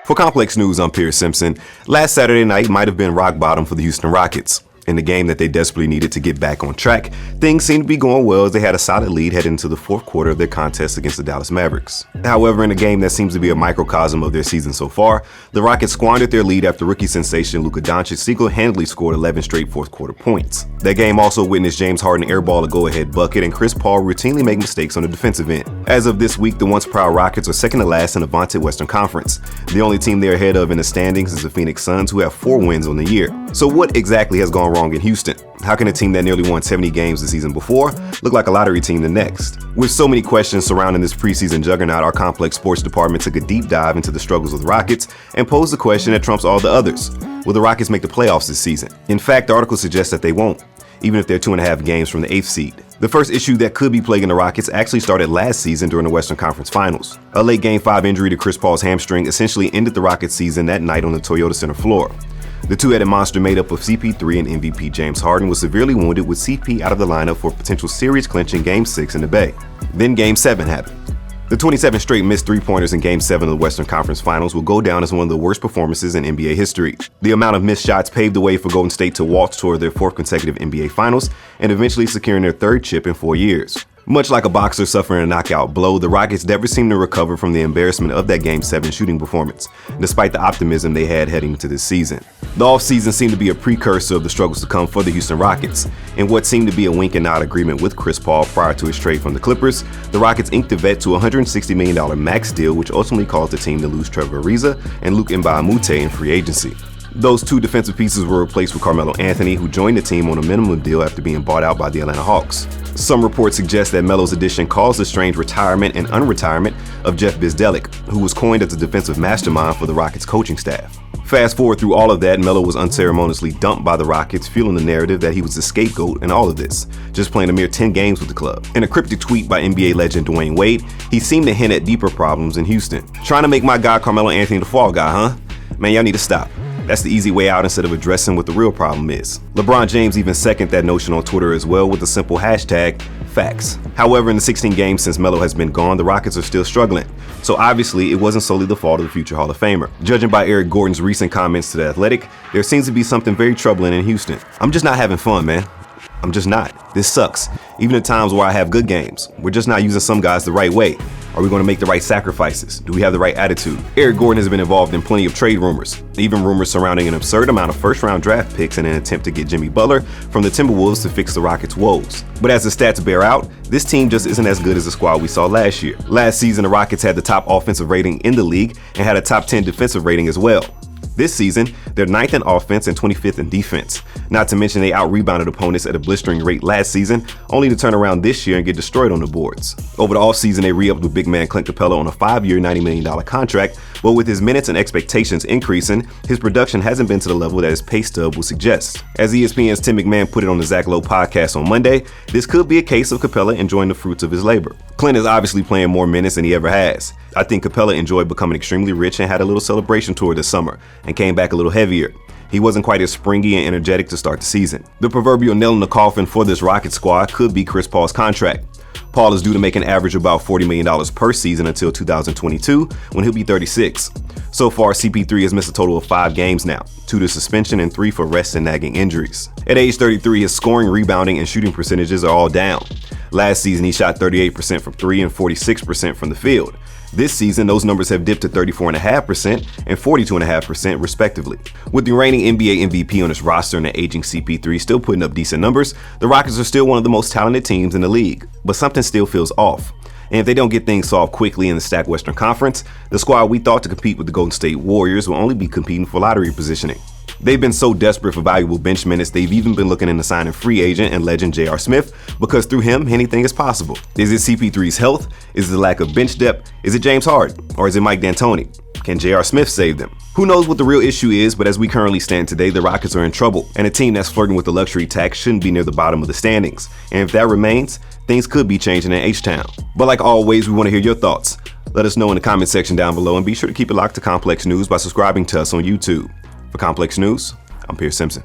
For Complex News, I'm Pierce Simpson. Last Saturday night might have been rock bottom for the Houston Rockets. In the game that they desperately needed to get back on track, things seemed to be going well as they had a solid lead heading into the fourth quarter of their contest against the Dallas Mavericks. However, in a game that seems to be a microcosm of their season so far, the Rockets squandered their lead after rookie sensation Luka Doncic single-handedly scored 11 straight fourth quarter points. That game also witnessed James Harden airball a go-ahead bucket and Chris Paul routinely make mistakes on the defensive end. As of this week, the once proud Rockets are second to last in the vaunted Western Conference. The only team they're ahead of in the standings is the Phoenix Suns, who have 4 wins on the year. So what exactly has gone wrong in Houston? How can a team that nearly won 70 games the season before look like a lottery team the next? With so many questions surrounding this preseason juggernaut, our Complex Sports Department took a deep dive into the struggles of the Rockets and posed the question that trumps all the others. Will the Rockets make the playoffs this season? In fact, the article suggests that they won't, even if they're 2.5 games from the 8th seed. The first issue that could be plaguing the Rockets actually started last season during the Western Conference Finals. A late Game 5 injury to Chris Paul's hamstring essentially ended the Rockets season that night on the Toyota Center floor. The two-headed monster made up of CP3 and MVP James Harden was severely wounded, with CP out of the lineup for potential series clinching Game 6 in the Bay. Then Game 7 happened. The 27 straight missed three-pointers in Game 7 of the Western Conference Finals will go down as one of the worst performances in NBA history. The amount of missed shots paved the way for Golden State to waltz toward their 4th consecutive NBA Finals and eventually securing their 3rd chip in 4 years. Much like a boxer suffering a knockout blow, the Rockets never seemed to recover from the embarrassment of that Game 7 shooting performance, despite the optimism they had heading into this season. The offseason seemed to be a precursor of the struggles to come for the Houston Rockets. In what seemed to be a wink and nod agreement with Chris Paul prior to his trade from the Clippers, the Rockets inked the vet to a $160 million max deal, which ultimately caused the team to lose Trevor Ariza and Luke Mbamute in free agency. Those 2 defensive pieces were replaced with Carmelo Anthony, who joined the team on a minimum deal after being bought out by the Atlanta Hawks. Some reports suggest that Melo's addition caused the strange retirement and unretirement of Jeff Bzdelik, who was coined as the defensive mastermind for the Rockets coaching staff. Fast forward through all of that, Melo was unceremoniously dumped by the Rockets, fueling the narrative that he was the scapegoat in all of this, just playing a mere 10 games with the club. In a cryptic tweet by NBA legend Dwayne Wade, he seemed to hint at deeper problems in Houston. Trying to make my guy Carmelo Anthony the fall guy, huh? Man, y'all need to stop. That's the easy way out instead of addressing what the real problem is. LeBron James even seconded that notion on Twitter as well with the simple hashtag facts. However, in the 16 games since Melo has been gone, the Rockets are still struggling. So obviously, it wasn't solely the fault of the future Hall of Famer. Judging by Eric Gordon's recent comments to The Athletic, there seems to be something very troubling in Houston. I'm just not having fun, man. I'm just not. This sucks. Even at times where I have good games, we're just not using some guys the right way. Are we going to make the right sacrifices? Do we have the right attitude? Eric Gordon has been involved in plenty of trade rumors, even rumors surrounding an absurd amount of first-round draft picks in an attempt to get Jimmy Butler from the Timberwolves to fix the Rockets' woes. But as the stats bear out, this team just isn't as good as the squad we saw last year. Last season, the Rockets had the top offensive rating in the league and had a top 10 defensive rating as well. This season, they're 9th in offense and 25th in defense. Not to mention they out-rebounded opponents at a blistering rate last season, only to turn around this year and get destroyed on the boards. Over the offseason, they re-upped with big man Clint Capella on a 5-year, $90 million contract, but with his minutes and expectations increasing, his production hasn't been to the level that his pay stub will suggest. As ESPN's Tim McMahon put it on the Zach Lowe podcast on Monday, this could be a case of Capella enjoying the fruits of his labor. Clint is obviously playing more minutes than he ever has. I think Capella enjoyed becoming extremely rich and had a little celebration tour this summer, and came back a little heavier. He wasn't quite as springy and energetic to start the season. The proverbial nail in the coffin for this Rockets squad could be Chris Paul's contract. Paul is due to make an average of about $40 million per season until 2022, when he'll be 36. So far, CP3 has missed a total of 5 games now, 2 to suspension and 3 for rest and nagging injuries. At age 33, his scoring, rebounding, and shooting percentages are all down. Last season, he shot 38% from 3 and 46% from the field. This season, those numbers have dipped to 34.5% and 42.5% respectively. With the reigning NBA MVP on his roster and the aging CP3 still putting up decent numbers, the Rockets are still one of the most talented teams in the league, but something still feels off. And if they don't get things solved quickly in the stacked Western Conference, the squad we thought to compete with the Golden State Warriors will only be competing for lottery positioning. They've been so desperate for valuable bench minutes, they've even been looking into signing free agent and legend J.R. Smith, because through him, anything is possible. Is it CP3's health? Is it the lack of bench depth? Is it James Harden? Or is it Mike D'Antoni? Can J.R. Smith save them? Who knows what the real issue is, but as we currently stand today, the Rockets are in trouble, and a team that's flirting with the luxury tax shouldn't be near the bottom of the standings. And if that remains, things could be changing in H-Town. But like always, we want to hear your thoughts. Let us know in the comment section down below, and be sure to keep it locked to Complex News by subscribing to us on YouTube. For Complex News, I'm Pierce Simpson.